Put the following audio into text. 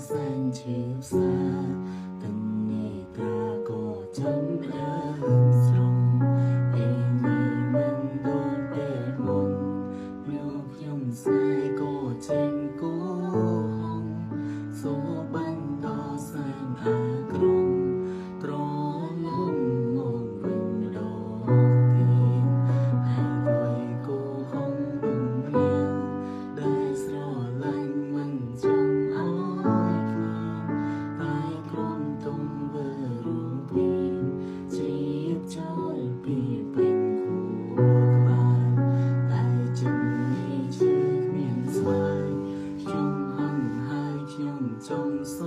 សែនឈឺផ្សាទាំងនេត្រាក៏ចាំលើស្រងពេលនេះមិនដូចពេលមុនលោកខ្ញុំស្នេហ៍ក៏ចេញគូហងសូបានដល់សែនអាក្រងត្រលំមកវិញម្ដងទៀតហើយដោយគូហងបំភ្លៀងដែលស្រឡាញ់មិនចង់ឲ្យគ្នាតែក្រុមទុំវើរួមពីជីបចោលពីពេញគូក្បាលតែជំនីជឿគ្មានស្វាយខ្ញុំហឹងហើយខ្ញុំចង់ស